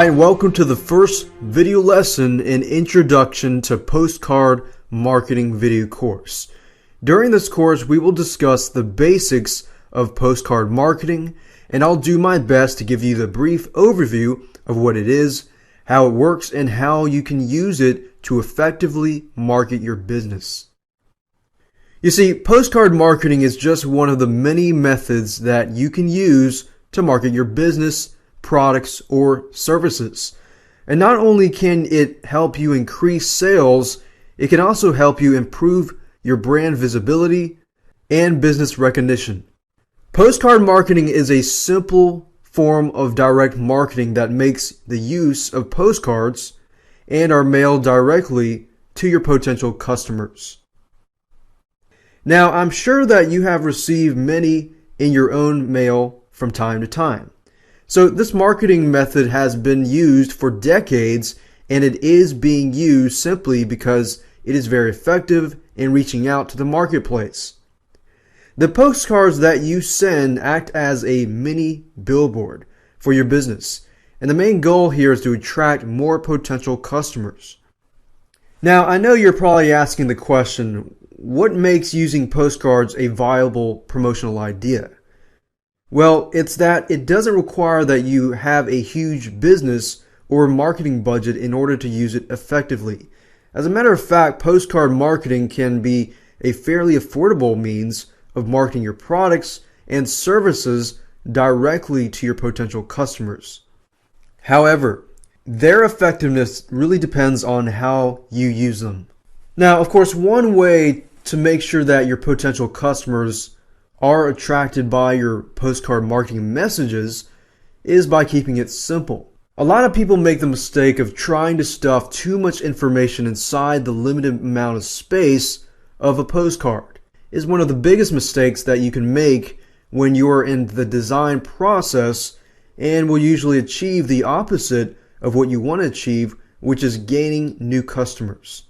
And welcome to the first video lesson in Introduction to Postcard Marketing video course. During this course, we will discuss the basics of postcard marketing, and I'll do my best to give you the brief overview of what it is, how it works, and how you can use it to effectively market your business. You see, postcard marketing is just one of the many methods that you can use to market your business, products, or services. And not only can it help you increase sales, it can also help you improve your brand visibility and business recognition. Postcard marketing is a simple form of direct marketing that makes the use of postcards and are mailed directly to your potential customers. Now, I'm sure that you have received many in your own mail from time to time. So this marketing method has been used for decades, and it is being used simply because it is very effective in reaching out to the marketplace. The postcards that you send act as a mini billboard for your business, and the main goal here is to attract more potential customers. Now, I know you're probably asking the question, what makes using postcards a viable promotional idea? Well, it's that it doesn't require that you have a huge business or marketing budget in order to use it effectively. As a matter of fact, postcard marketing can be a fairly affordable means of marketing your products and services directly to your potential customers. However, their effectiveness really depends on how you use them. Now, of course, one way to make sure that your potential customers are attracted by your postcard marketing messages is by keeping it simple. A lot of people make the mistake of trying to stuff too much information inside the limited amount of space of a postcard. It's one of the biggest mistakes that you can make when you're in the design process, and will usually achieve the opposite of what you want to achieve, which is gaining new customers.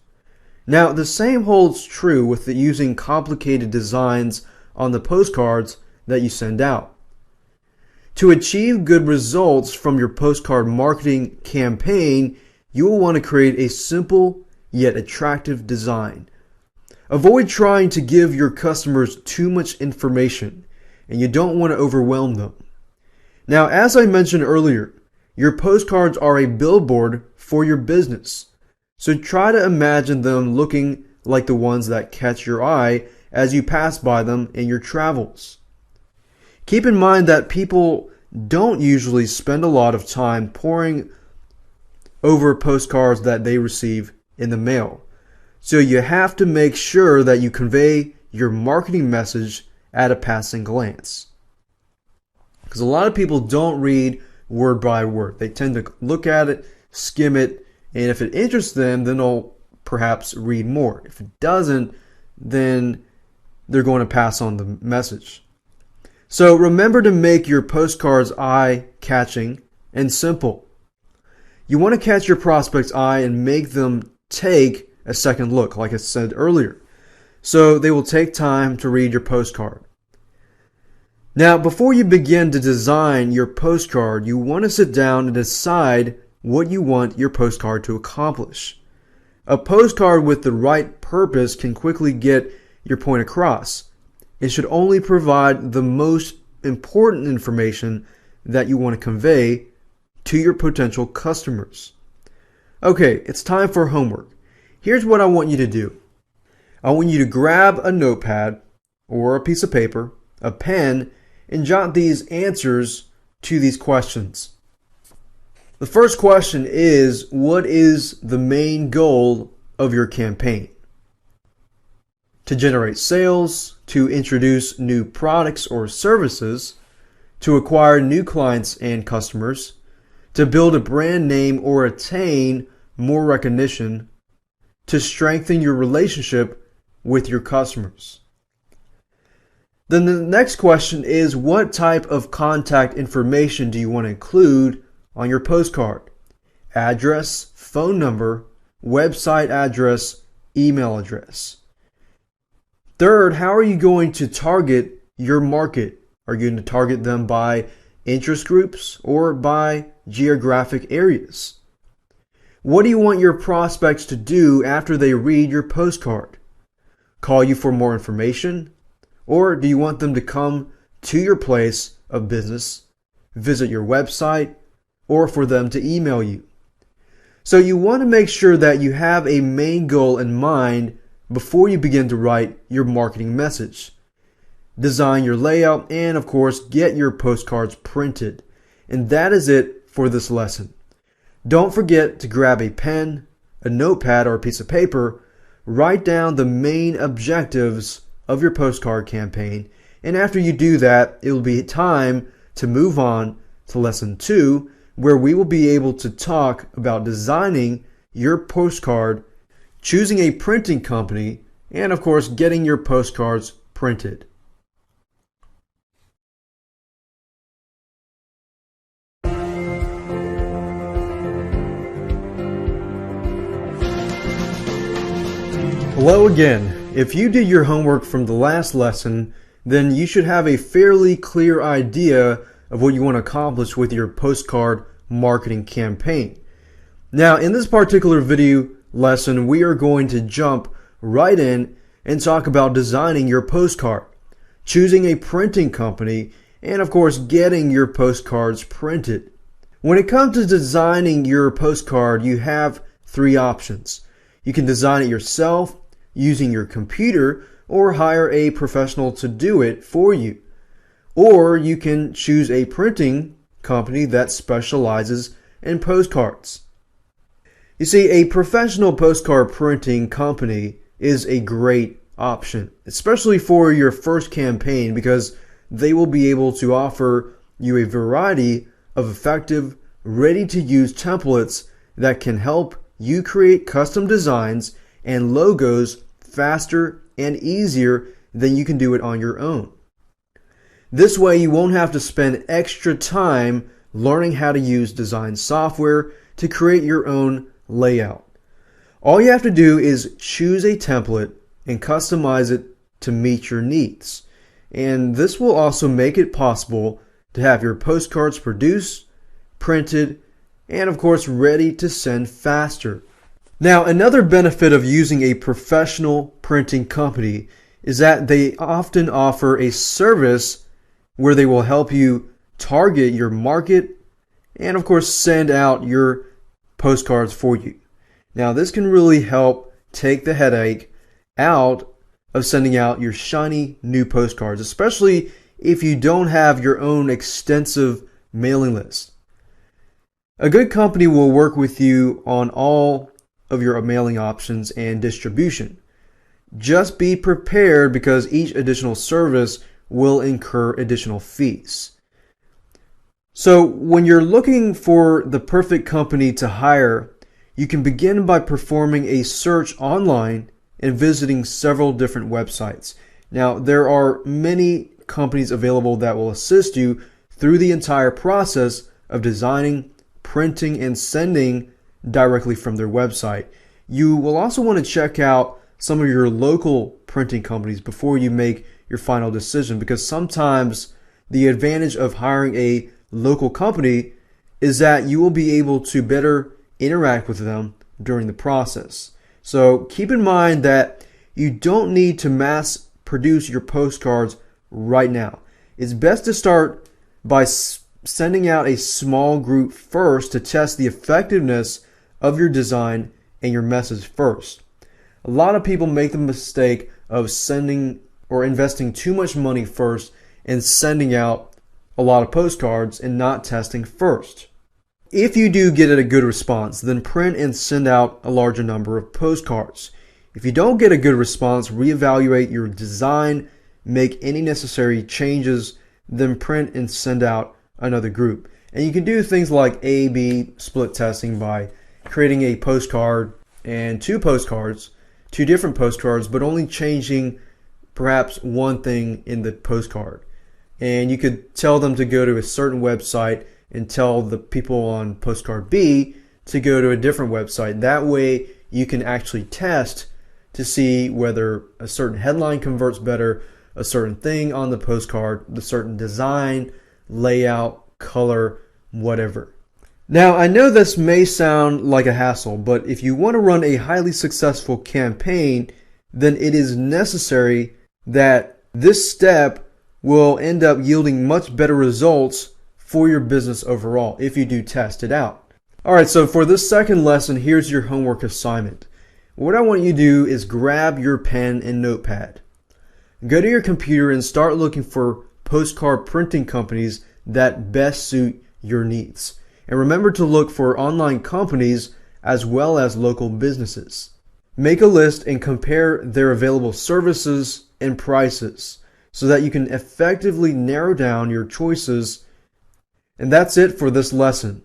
Now, the same holds true with using complicated designs on the postcards that you send out. To achieve good results from your postcard marketing campaign, you will want to create a simple yet attractive design. Avoid trying to give your customers too much information, and you don't want to overwhelm them. Now, as I mentioned earlier, your postcards are a billboard for your business. So try to imagine them looking like the ones that catch your eye as you pass by them in your travels. Keep in mind that people don't usually spend a lot of time poring over postcards that they receive in the mail. So you have to make sure that you convey your marketing message at a passing glance. Because a lot of people don't read word by word. They tend to look at it, skim it, and if it interests them, then they'll perhaps read more. If it doesn't, then they're going to pass on the message. So remember to make your postcards eye-catching and simple. You want to catch your prospect's eye and make them take a second look, like I said earlier. So they will take time to read your postcard. Now, before you begin to design your postcard, you want to sit down and decide what you want your postcard to accomplish. A postcard with the right purpose can quickly get your point across. It should only provide the most important information that you want to convey to your potential customers. Okay, it's time for homework. Here's what I want you to do. I want you to grab a notepad or a piece of paper, a pen, and jot these answers to these questions. The first question is, what is the main goal of your campaign? To generate sales, to introduce new products or services, to acquire new clients and customers, to build a brand name or attain more recognition, to strengthen your relationship with your customers. Then the next question is, what type of contact information do you want to include on your postcard? Address, phone number, website address, email address. Third, how are you going to target your market? Are you going to target them by interest groups, or by geographic areas? What do you want your prospects to do after they read your postcard? Call you for more information? Or do you want them to come to your place of business, visit your website, or for them to email you? So you want to make sure that you have a main goal in mind before you begin to write your marketing message. Design your layout and, of course, get your postcards printed. And that is it for this lesson. Don't forget to grab a pen, a notepad, or a piece of paper. Write down the main objectives of your postcard campaign. And after you do that, it will be time to move on to lesson 2, where we will be able to talk about designing your postcard, choosing a printing company, and of course, getting your postcards printed. Hello again. If you did your homework from the last lesson, then you should have a fairly clear idea of what you want to accomplish with your postcard marketing campaign. Now, in this particular video lesson, we are going to jump right in and talk about designing your postcard, choosing a printing company, and of course, getting your postcards printed. When it comes to designing your postcard, you have 3 options. You can design it yourself using your computer or hire a professional to do it for you. Or you can choose a printing company that specializes in postcards. You see, a professional postcard printing company is a great option, especially for your first campaign, because they will be able to offer you a variety of effective, ready-to-use templates that can help you create custom designs and logos faster and easier than you can do it on your own. This way you won't have to spend extra time learning how to use design software to create your own layout. All you have to do is choose a template and customize it to meet your needs. And this will also make it possible to have your postcards produced, printed, and of course ready to send faster. Now, another benefit of using a professional printing company is that they often offer a service where they will help you target your market and of course send out your postcards for you. Now, this can really help take the headache out of sending out your shiny new postcards, especially if you don't have your own extensive mailing list. A good company will work with you on all of your mailing options and distribution. Just be prepared because each additional service will incur additional fees. So when you're looking for the perfect company to hire, you can begin by performing a search online and visiting several different websites. Now, there are many companies available that will assist you through the entire process of designing, printing, and sending directly from their website. You will also want to check out some of your local printing companies before you make your final decision, because sometimes the advantage of hiring a local company is that you will be able to better interact with them during the process. So keep in mind that you don't need to mass produce your postcards right now. It's best to start by sending out a small group first to test the effectiveness of your design and your message first. A lot of people make the mistake of sending or investing too much money first and sending out a lot of postcards and not testing first. If you do get a good response, then print and send out a larger number of postcards. If you don't get a good response, reevaluate your design, make any necessary changes, then print and send out another group. And you can do things like A/B split testing by creating a postcard and 2 postcards, 2 different postcards, but only changing perhaps one thing in the postcard. And you could tell them to go to a certain website and tell the people on postcard B to go to a different website. That way you can actually test to see whether a certain headline converts better, a certain thing on the postcard, the certain design, layout, color, whatever. Now, I know this may sound like a hassle, but if you want to run a highly successful campaign, then it is necessary that this step will end up yielding much better results for your business overall if you do test it out. Alright, so for this second lesson, here's your homework assignment. What I want you to do is grab your pen and notepad. Go to your computer and start looking for postcard printing companies that best suit your needs. And remember to look for online companies as well as local businesses. Make a list and compare their available services and prices so that you can effectively narrow down your choices. And that's it for this lesson.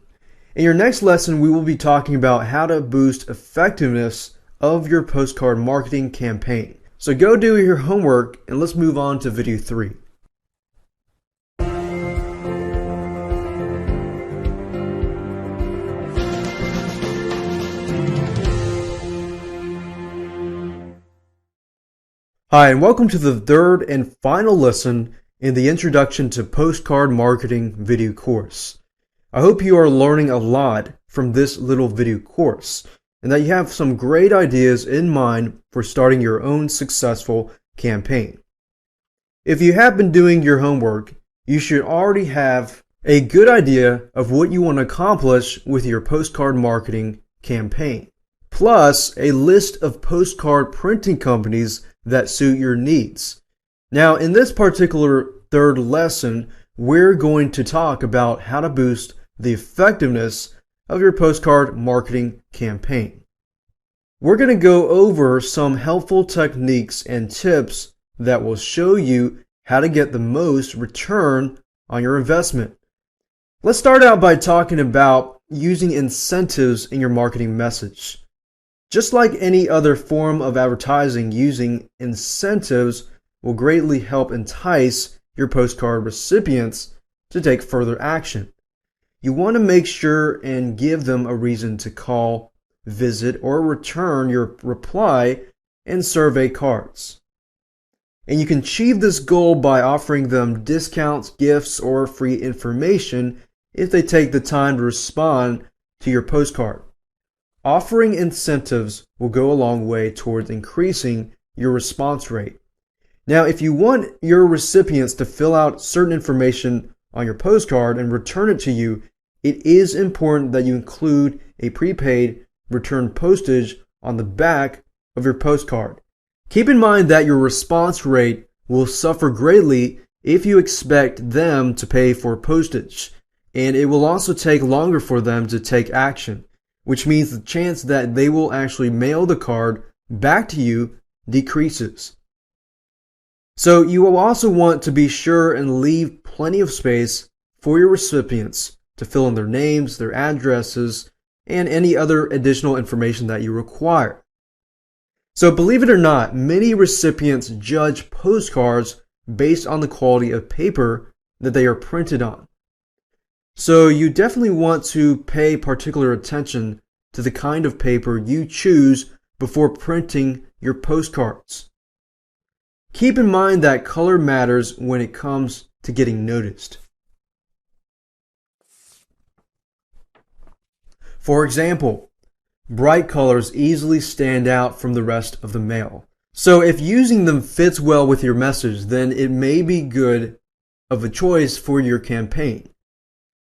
In your next lesson, we will be talking about how to boost effectiveness of your postcard marketing campaign. So go do your homework and let's move on to video 3. Hi, and welcome to the third and final lesson in the Introduction to Postcard Marketing video course. I hope you are learning a lot from this little video course and that you have some great ideas in mind for starting your own successful campaign. If you have been doing your homework, you should already have a good idea of what you want to accomplish with your postcard marketing campaign, plus a list of postcard printing companies that suit your needs. Now, in this particular third lesson, we're going to talk about how to boost the effectiveness of your postcard marketing campaign. We're going to go over some helpful techniques and tips that will show you how to get the most return on your investment. Let's start out by talking about using incentives in your marketing message. Just like any other form of advertising, using incentives will greatly help entice your postcard recipients to take further action. You want to make sure and give them a reason to call, visit, or return your reply and survey cards. And you can achieve this goal by offering them discounts, gifts, or free information if they take the time to respond to your postcard. Offering incentives will go a long way towards increasing your response rate. Now, if you want your recipients to fill out certain information on your postcard and return it to you, it is important that you include a prepaid return postage on the back of your postcard. Keep in mind that your response rate will suffer greatly if you expect them to pay for postage, and it will also take longer for them to take action, which means the chance that they will actually mail the card back to you decreases. So you will also want to be sure and leave plenty of space for your recipients to fill in their names, their addresses, and any other additional information that you require. So believe it or not, many recipients judge postcards based on the quality of paper that they are printed on. So you definitely want to pay particular attention to the kind of paper you choose before printing your postcards. Keep in mind that color matters when it comes to getting noticed. For example, bright colors easily stand out from the rest of the mail. So if using them fits well with your message, then it may be good of a choice for your campaign.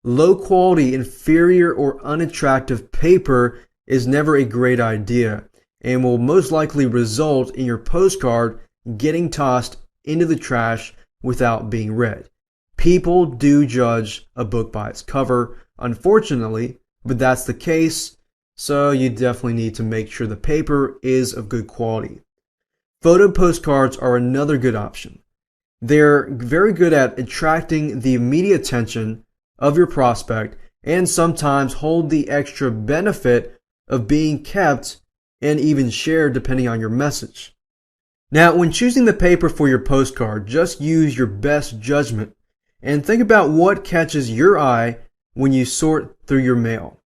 Low quality, inferior, or unattractive paper is never a great idea and will most likely result in your postcard getting tossed into the trash without being read. People do judge a book by its cover, unfortunately, but that's the case, so you definitely need to make sure the paper is of good quality. Photo postcards are another good option. They're very good at attracting the immediate attention of your prospect and sometimes hold the extra benefit of being kept and even shared depending on your message. Now, when choosing the paper for your postcard, just use your best judgment and think about what catches your eye when you sort through your mail.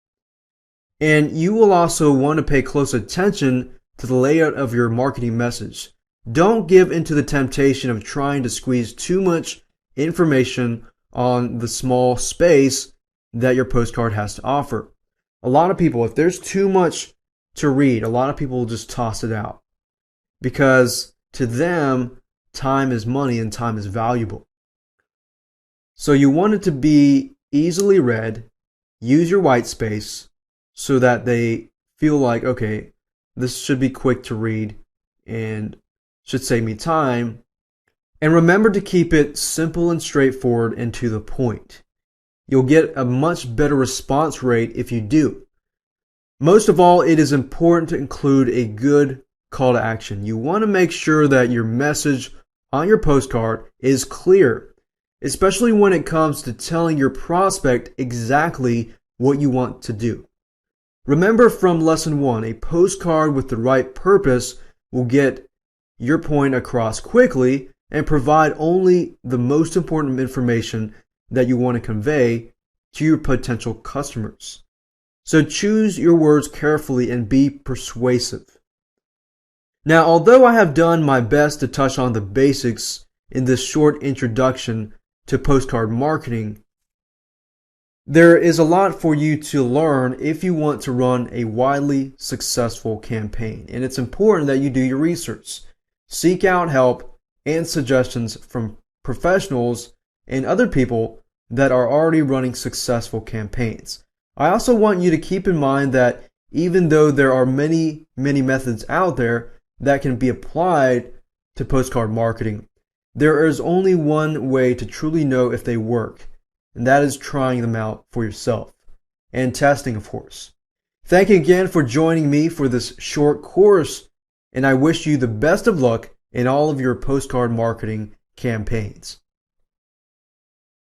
And you will also want to pay close attention to the layout of your marketing message. Don't give into the temptation of trying to squeeze too much information on the small space that your postcard has to offer. A lot of people, if there's too much to read, a lot of people will just toss it out because to them, time is money and time is valuable. So you want it to be easily read. Use your white space so that they feel like, okay, this should be quick to read and should save me time. And remember to keep it simple and straightforward and to the point. You'll get a much better response rate if you do. Most of all, it is important to include a good call to action. You want to make sure that your message on your postcard is clear, especially when it comes to telling your prospect exactly what you want to do. Remember from lesson 1, a postcard with the right purpose will get your point across quickly and provide only the most important information that you want to convey to your potential customers. So choose your words carefully and be persuasive. Now, although I have done my best to touch on the basics in this short introduction to postcard marketing, there is a lot for you to learn if you want to run a widely successful campaign. And it's important that you do your research. Seek out help and suggestions from professionals and other people that are already running successful campaigns. I also want you to keep in mind that even though there are many methods out there that can be applied to postcard marketing, there is only one way to truly know if they work, and that is trying them out for yourself and testing, of course. Thank you again for joining me for this short course, and I wish you the best of luck in all of your postcard marketing campaigns.